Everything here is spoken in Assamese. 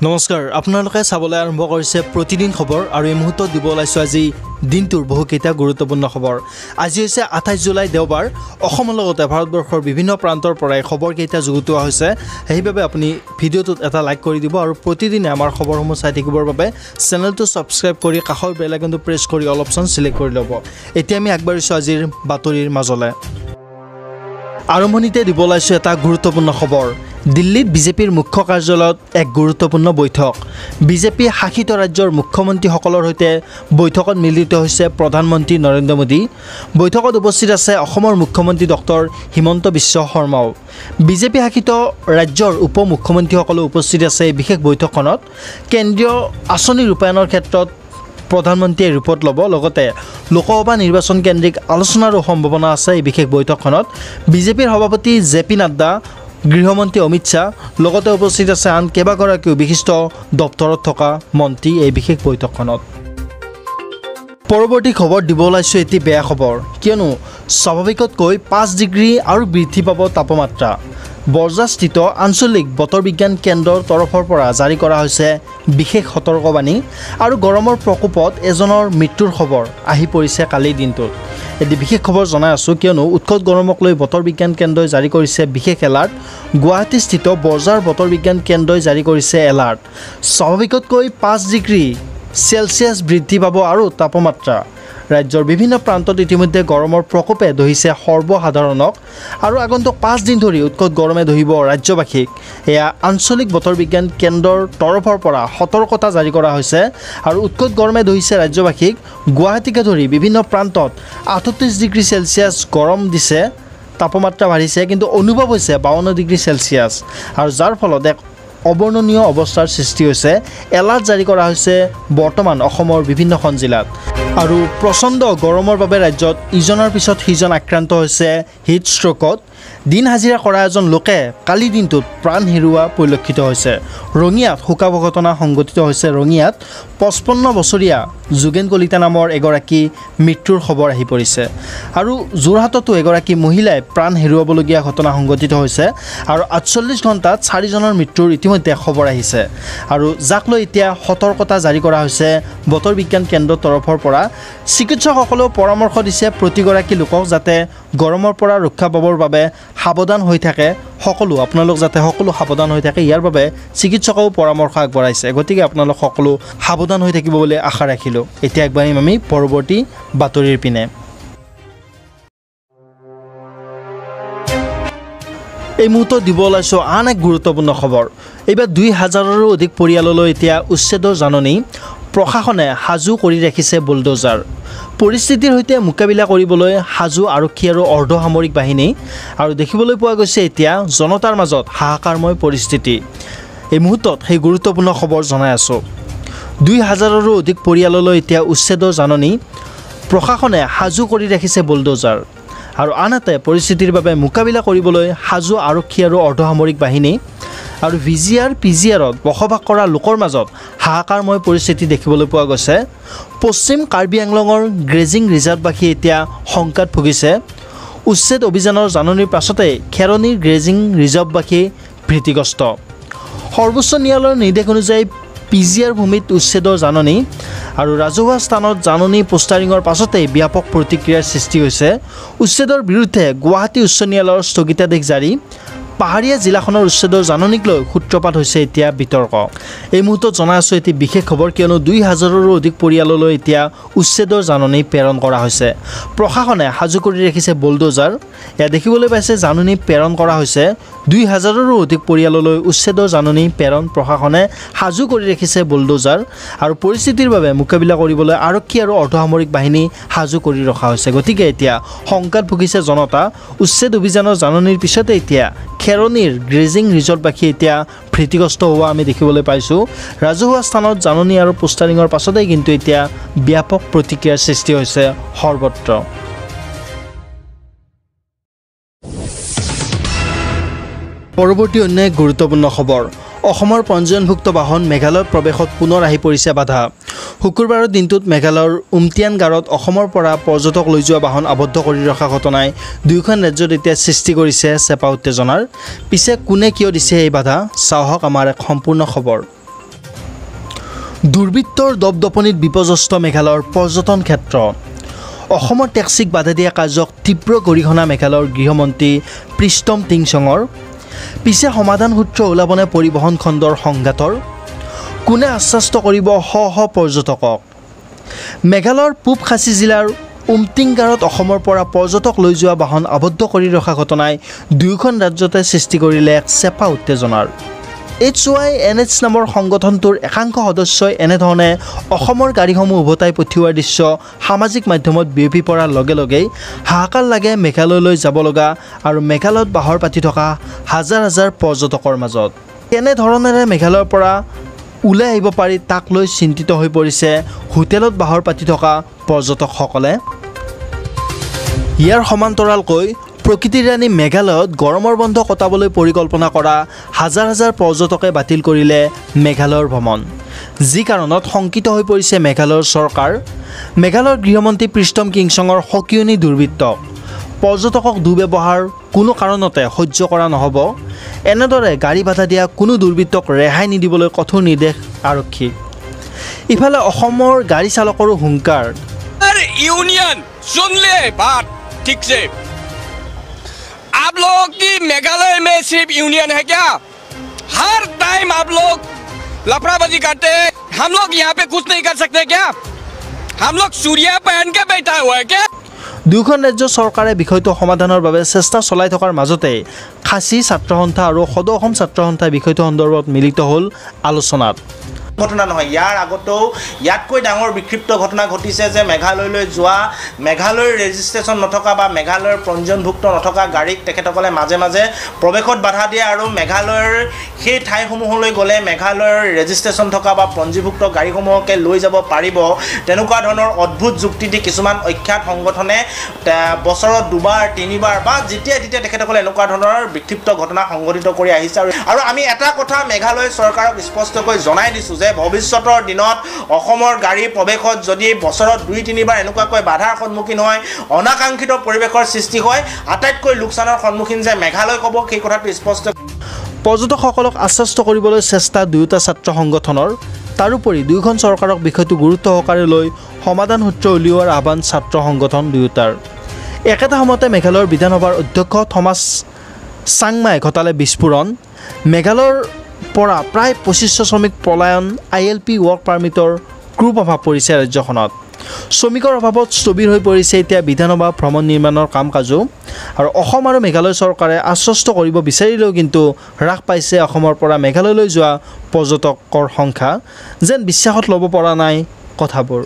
নমস্কাৰ আপোনালোকে চাবলৈ আৰম্ভ কৰিছে প্ৰতিদিন খবৰ আৰু এই মুহূৰ্তত দিব ওলাইছো আজি দিনটোৰ বহুকেইটা গুৰুত্বপূৰ্ণ খবৰ। আজি হৈছে 28 জুলাই দেওবাৰ। অসমৰ লগতে ভাৰতবৰ্ষৰ বিভিন্ন প্ৰান্তৰ পৰাই খবৰকেইটা যুগুতোৱা হৈছে। সেইবাবে আপুনি ভিডিঅ'টোত এটা লাইক কৰি দিব আৰু প্ৰতিদিনে আমাৰ খবৰসমূহ চাই থাকিবৰ বাবে চেনেলটো ছাবস্ক্ৰাইব কৰি কাষৰ বেল আইকনটো প্ৰেছ কৰি অল অপশ্যন সিলেক্ট কৰি ল'ব। এতিয়া আমি আগবাঢ়িছোঁ আজিৰ বাতৰিৰ মাজলৈ। আৰম্ভণিতে দিব ওলাইছোঁ এটা গুৰুত্বপূৰ্ণ খবৰ। দিল্লীত বিজেপিৰ মুখ্য কাৰ্যালয়ত এক গুৰুত্বপূৰ্ণ বৈঠক। বিজেপি শাসিত ৰাজ্যৰ মুখ্যমন্ত্ৰীসকলৰ সৈতে বৈঠকত মিলিত হৈছে প্ৰধানমন্ত্ৰী নৰেন্দ্ৰ মোদী। বৈঠকত উপস্থিত আছে অসমৰ মুখ্যমন্ত্ৰী ডক্টৰ হিমন্ত বিশ্ব শৰ্মাও। বিজেপি শাসিত ৰাজ্যৰ উপ মুখ্যমন্ত্ৰীসকলো উপস্থিত আছে এই বিশেষ বৈঠকখনত। কেন্দ্ৰীয় আঁচনি ৰূপায়ণৰ ক্ষেত্ৰত প্ৰধানমন্ত্ৰীয়ে ৰিপৰ্ট ল'ব। লগতে লোকসভা নিৰ্বাচন কেন্দ্ৰিক আলোচনাৰো সম্ভাৱনা আছে এই বিশেষ বৈঠকখনত। বিজেপিৰ সভাপতি জে.পি. নাড্ডা, গৃহমন্ত্ৰী অমিত শ্বাহ লগতে উপস্থিত আছে আন কেইবাগৰাকীও বিশিষ্ট দপ্তৰত থকা মন্ত্ৰী এই বিশেষ বৈঠকখনত। পৰৱৰ্তী খবৰ দিব ওলাইছোঁ এটি বেয়া খবৰ, কিয়নো স্বাভাৱিকতকৈ 5 ডিগ্ৰী আৰু বৃদ্ধি পাব তাপমাত্ৰা। বৰজাস্থিত আঞ্চলিক বতৰ বিজ্ঞান কেন্দ্ৰৰ তৰফৰ পৰা জাৰি কৰা হৈছে বিশেষ সতৰ্কবাণী আৰু গৰমৰ প্ৰকোপত এজনৰ মৃত্যুৰ খবৰ আহি পৰিছে কালিৰ দিনটোত। এটি বিশেষ খবৰ জনাই আছোঁ, কিয়নো উৎকট গৰমক লৈ বতৰ বিজ্ঞান কেন্দ্ৰই জাৰি কৰিছে বিশেষ এলাৰ্ট। গুৱাহাটীস্থিত বৰজাৰ বতৰ বিজ্ঞান কেন্দ্ৰই জাৰি কৰিছে এলাৰ্ট। স্বাভাৱিকতকৈ 5 ডিগ্ৰী চেলছিয়াছ বৃদ্ধি পাব আৰু তাপমাত্ৰা। ৰাজ্যৰ বিভিন্ন প্ৰান্তত ইতিমধ্যে গৰমৰ প্ৰকোপে ধৰিছে সৰ্বসাধাৰণক আৰু আগন্তুক 5 দিন ধৰি উৎকট গৰমে ধৰিব ৰাজ্যবাসীক। এয়া আঞ্চলিক বতৰ বিজ্ঞান কেন্দ্ৰৰ তৰফৰ পৰা সতৰ্কতা জাৰি কৰা হৈছে আৰু উৎকট গৰমে ধৰিছে ৰাজ্যবাসীক। গুৱাহাটীকে ধৰি বিভিন্ন প্ৰান্তত 38 ডিগ্ৰী চেলছিয়াছ গৰম দিছে, তাপমাত্ৰা বাঢ়িছে, কিন্তু অনুভৱ হৈছে 52 ডিগ্ৰী চেলছিয়াছ আৰু যাৰ ফলত এক অবৰ্ণনীয় অৱস্থাৰ সৃষ্টি হৈছে। এলাৰ্ট জাৰি কৰা হৈছে বৰ্তমান অসমৰ বিভিন্নখন জিলাত। আৰু প্ৰচণ্ড গৰমৰ বাবে ৰাজ্যত ইজনৰ পিছত সিজন আক্ৰান্ত হৈছে হিট ষ্ট্ৰ'কত। দিন হাজিৰা কৰা এজন লোকে কালিৰ দিনটোত প্ৰাণ হেৰুওৱা পৰিলক্ষিত হৈছে। ৰঙিয়াত শোকাবহ ঘটনা সংঘটিত হৈছে। ৰঙিয়াত 55 বছৰীয়া যোগেন কলিতা নামৰ এগৰাকী মৃত্যুৰ খবৰ আহি পৰিছে আৰু যোৰহাটতো এগৰাকী মহিলাই প্ৰাণ হেৰুৱাবলগীয়া ঘটনা সংঘটিত হৈছে আৰু 48 ঘণ্টাত 4জনৰ মৃত্যুৰ ইতিমধ্যে খবৰ আহিছে আৰু যাক লৈ এতিয়া সতৰ্কতা জাৰি কৰা হৈছে বতৰ বিজ্ঞান কেন্দ্ৰৰ তৰফৰ পৰা। চিকিৎসকসকলেও পৰামৰ্শ দিছে প্ৰতিগৰাকী লোকক যাতে গৰমৰ পৰা ৰক্ষা পাবৰ বাবে সাৱধান হৈ থাকে। আপোনালোক যাতে সকলো সাৱধান হৈ থাকে, ইয়াৰ বাবে চিকিৎসকেও পৰামৰ্শ আগবঢ়াইছে। গতিকে আপোনালোক সকলো সাৱধান হৈ থাকিব বুলি আশা ৰাখিলোঁ। এতিয়া আগবাঢ়িম আমি পৰৱৰ্তী বাতৰিৰ পিনে। এই মুহূৰ্তত দিব ওলাইছোঁ আন এক গুৰুত্বপূৰ্ণ খবৰ। এইবাৰ 2000ৰো অধিক পৰিয়াললৈ এতিয়া উচ্ছেদৰ জাননী। প্ৰশাসনে সাজু কৰি ৰাখিছে বুলডোজাৰ। পৰিস্থিতিৰ সৈতে মোকাবিলা কৰিবলৈ সাজু আৰক্ষী আৰু অৰ্ধসামৰিক বাহিনী আৰু দেখিবলৈ পোৱা গৈছে এতিয়া জনতাৰ মাজত হাহাকাৰময় পৰিস্থিতি। এই মুহূৰ্তত সেই গুৰুত্বপূৰ্ণ খবৰ জনাই আছোঁ। 2000ৰো অধিক পৰিয়াললৈ এতিয়া উচ্ছেদৰ জাননী। প্ৰশাসনে সাজু কৰি ৰাখিছে বুলডোজাৰ আৰু আনহাতে পৰিস্থিতিৰ বাবে মোকাবিলা কৰিবলৈ সাজু আৰক্ষী আৰু অৰ্ধসামৰিক বাহিনী আৰু VGR PGRত বসবাস কৰা লোকৰ মাজত হাহাকাৰময় পৰিস্থিতি দেখিবলৈ পোৱা গৈছে। পশ্চিম কাৰ্বি আংলঙৰ গ্ৰেজিং ৰিজাৰ্ভবাসী এতিয়া শংকাত ভুগিছে। উচ্ছেদ অভিযানৰ জাননীৰ পাছতেই খেৰণীৰ গ্ৰেজিং ৰিজাৰ্ভবাসী ভীতিগ্ৰস্ত। সৰ্বোচ্চ ন্যায়ালয়ৰ নিৰ্দেশ অনুযায়ী PGR ভূমিত উচ্ছেদৰ জাননী আৰু ৰাজহুৱা স্থানত জাননী পোষ্টাৰিঙৰ পাছতেই ব্যাপক প্ৰতিক্ৰিয়াৰ সৃষ্টি হৈছে। উচ্ছেদৰ বিৰুদ্ধে গুৱাহাটী উচ্চ ন্যায়ালয়ৰ স্থগিতাদেশ জাৰি। পাহাৰীয়া জিলাখনৰ উচ্ছেদৰ জাননীক লৈ সূত্ৰপাত হৈছে এতিয়া বিতৰ্ক। এই মুহূৰ্তত জনাই আছোঁ এটি বিশেষ খবৰ, কিয়নো 2000ৰো অধিক পৰিয়াললৈ এতিয়া উচ্ছেদৰ জাননী প্ৰেৰণ কৰা হৈছে। প্ৰশাসনে সাজু কৰি ৰাখিছে বুলডোজাৰ। এয়া দেখিবলৈ পাইছে জাননী প্ৰেৰণ কৰা হৈছে। 2000ৰো অধিক পৰিয়াললৈ উচ্ছেদৰ জাননী প্ৰেৰণ। প্ৰশাসনে সাজু কৰি ৰাখিছে বুলডোজাৰ আৰু পৰিস্থিতিৰ বাবে মোকাবিলা কৰিবলৈ আৰক্ষী আৰু অৰ্ধসামৰিক বাহিনী সাজু কৰি ৰখা হৈছে। গতিকে এতিয়া শংকাত ভুগিছে জনতা। উচ্ছেদ অভিযানৰ জাননীৰ পিছতে এতিয়া খেৰণীৰ গ্ৰেজিং ৰিজৰ্টবাসী এতিয়া ভীতিগ্ৰস্ত হোৱা আমি দেখিবলৈ পাইছোঁ। ৰাজহুৱা স্থানত জাননী আৰু পোষ্টাৰিঙৰ পাছতেই কিন্তু এতিয়া ব্যাপক প্ৰতিক্ৰিয়াৰ সৃষ্টি হৈছে সৰ্বত্ৰ। পৰৱৰ্তী অন্য এক গুৰুত্বপূৰ্ণ খবৰ। অসমৰ পঞ্জীয়নভুক্ত বাহন মেঘালয়ত প্ৰৱেশত পুনৰ আহি পৰিছে বাধা। শুকুৰবাৰৰ দিনটোত মেঘালয়ৰ উমতিয়ানগাৰত অসমৰ পৰা পৰ্যটক লৈ যোৱা বাহন আবদ্ধ কৰি ৰখা ঘটনাই দুয়োখন ৰাজ্যত এতিয়া সৃষ্টি কৰিছে চেপা উত্তেজনাৰ। পিছে কোনে কিয় দিছে এই বাধা, চাওক আমাৰ এক সম্পূৰ্ণ খবৰ। দুৰ্বৃত্তৰ দপদপনিত বিপৰ্যস্ত মেঘালয়ৰ পৰ্যটন ক্ষেত্ৰ অসমৰ টেক্সিক বাধা দিয়া কাৰ্যক তীব্ৰ গৰিহণা মেঘালয়ৰ গৃহমন্ত্ৰী প্ৰীষ্টম টিংছঙৰ পিছে সমাধান সূত্ৰ ওলাবনে পৰিবহণ খণ্ডৰ সংঘাতৰ কোনে আশ্বাস্ত কৰিব শ শ পৰ্যটকক মেঘালয়ৰ পূব খাচী জিলাৰ উমটিংগাৰত অসমৰ পৰা পৰ্যটক লৈ যোৱা বাহন আবদ্ধ কৰি ৰখা ঘটনাই দুয়োখন ৰাজ্যতে সৃষ্টি কৰিলে এক চেপা উত্তেজনাৰ HYNH নামৰ সংগঠনটোৰ একাংশ সদস্যই এনেধৰণে অসমৰ গাড়ীসমূহ উভতাই পঠিওৱাৰ দৃশ্য সামাজিক মাধ্যমত বিয়পি পৰাৰ লগে লগেই হাহাকাৰ লাগে মেঘালয়লৈ যাব লগা আৰু মেঘালয়ত বাহৰ পাতি থকা হাজাৰ হাজাৰ পৰ্যটকৰ মাজত কেনেধৰণেৰে মেঘালয়ৰ পৰা ওলাই আহিব পাৰি তাক লৈ চিন্তিত হৈ পৰিছে হোটেলত বাহৰ পাতি থকা পৰ্যটকসকলে ইয়াৰ সমান্তৰালকৈ প্ৰকৃতিৰ ৰাণী মেঘালয়ত গৰমৰ বন্ধ কটাবলৈ পৰিকল্পনা কৰা হাজাৰ হাজাৰ পৰ্যটকে বাতিল কৰিলে মেঘালয়ৰ ভ্ৰমণ যি কাৰণত শংকিত হৈ পৰিছে মেঘালয়ৰ চৰকাৰ মেঘালয়ৰ গৃহমন্ত্ৰী প্ৰীষ্টম টিংছঙৰ সকিয়নি দুৰ্বৃত্তক পৰ্যটকক দুৰ্ব্যৱহাৰ কোনো কাৰণতে সহ্য কৰা নহ'ব এনেদৰে গাড়ী বাধা দিয়া কোনো দুৰ্বৃত্তক ৰেহাই নিদিবলৈ কঠোৰ নিৰ্দেশ আৰক্ষীক ইফালে অসমৰ গাড়ী চালকৰো হুংকাৰ यूनियन सुन ले बात ठीक से आप लोग की मेघालय में सिर्फ यूनियन है क्या हर टाइम आप लोग लफड़ाबाजी करते हैं हम लोग यहाँ पे कुछ नहीं कर सकते क्या हम लोग सूर्या पहन के बैठा हुआ है क्या দুখন ৰাজ্য চৰকাৰে বিষয়টো সমাধানৰ বাবে চেষ্টা চলাই থকাৰ মাজতে খাচী ছাত্ৰ সন্থা আৰু সদৌ অসম ছাত্ৰ সন্থাই বিষয়টো সন্দৰ্ভত মিলিত হ'ল আলোচনাত ঘটনা নহয় ইয়াৰ আগতেও ইয়াতকৈ ডাঙৰ বিক্ষিপ্ত ঘটনা ঘটিছে যে মেঘালয়লৈ যোৱা মেঘালয়ৰ ৰেজিষ্ট্ৰেশ্যন নথকা বা মেঘালয়ৰ পঞ্জীয়নভুক্ত নথকা গাড়ীক তেখেতসকলে মাজে মাজে প্ৰৱেশত বাধা দিয়ে আৰু মেঘালয়ৰ সেই ঠাইসমূহলৈ গ'লে মেঘালয়ৰ ৰেজিষ্ট্ৰেশ্যন থকা বা পঞ্জীভুক্ত গাড়ীসমূহকে লৈ যাব পাৰিব তেনেকুৱা ধৰণৰ অদ্ভুত যুক্তি দি কিছুমান অখ্যাত সংগঠনে বছৰত দুবাৰ তিনিবাৰ বা যেতিয়া তেতিয়া তেখেতসকলে এনেকুৱা ধৰণৰ বিক্ষিপ্ত ঘটনা সংঘটিত কৰি আহিছে আৰু আমি এটা কথা মেঘালয় চৰকাৰক স্পষ্টকৈ জনাই দিছোঁ যে ভৱিষ্যতৰ দিনত অসমৰ গাড়ী প্ৰৱেশত যদি বছৰত দুই তিনিবাৰ এনেকুৱাকৈ বাধাৰ সন্মুখীন হয় অনাকাংক্ষিত পৰিৱেশৰ সৃষ্টি হয় আটাইতকৈ লোকচানৰ সন্মুখীন যে মেঘালয় ক'ব সেই কথাটো স্পষ্ট পৰ্যটকসকলক আশ্বস্ত কৰিবলৈ চেষ্টা দুয়োটা ছাত্ৰ সংগঠনৰ তাৰোপৰি দুয়োখন চৰকাৰক বিষয়টো গুৰুত্ব সহকাৰে লৈ সমাধান সূত্ৰ উলিওৱাৰ আহ্বান ছাত্ৰ সংগঠন দুয়োটাৰ একেটা সময়তে মেঘালয়ৰ বিধানসভাৰ অধ্যক্ষ থমাছ চাংমাই ঘটালে বিস্ফোৰণ মেঘালয়ৰ পৰা প্ৰায় 2500 শ্ৰমিক পলায়ন ILP ৱৰ্ক পাৰ্মিটৰ প্ৰভাৱ পৰিছে ৰাজ্যখনত শ্ৰমিকৰ অভাৱত স্থবিৰ হৈ পৰিছে এতিয়া বিধানসভা ভ্ৰমণ নিৰ্মাণৰ কাম কাজো আৰু অসম আৰু মেঘালয় চৰকাৰে আশ্বস্ত কৰিব বিচাৰিলেও কিন্তু হ্ৰাস পাইছে অসমৰ পৰা মেঘালয়লৈ যোৱা পৰ্যটকৰ সংখ্যা যেন বিশ্বাসত ল'ব পৰা নাই কথাবোৰ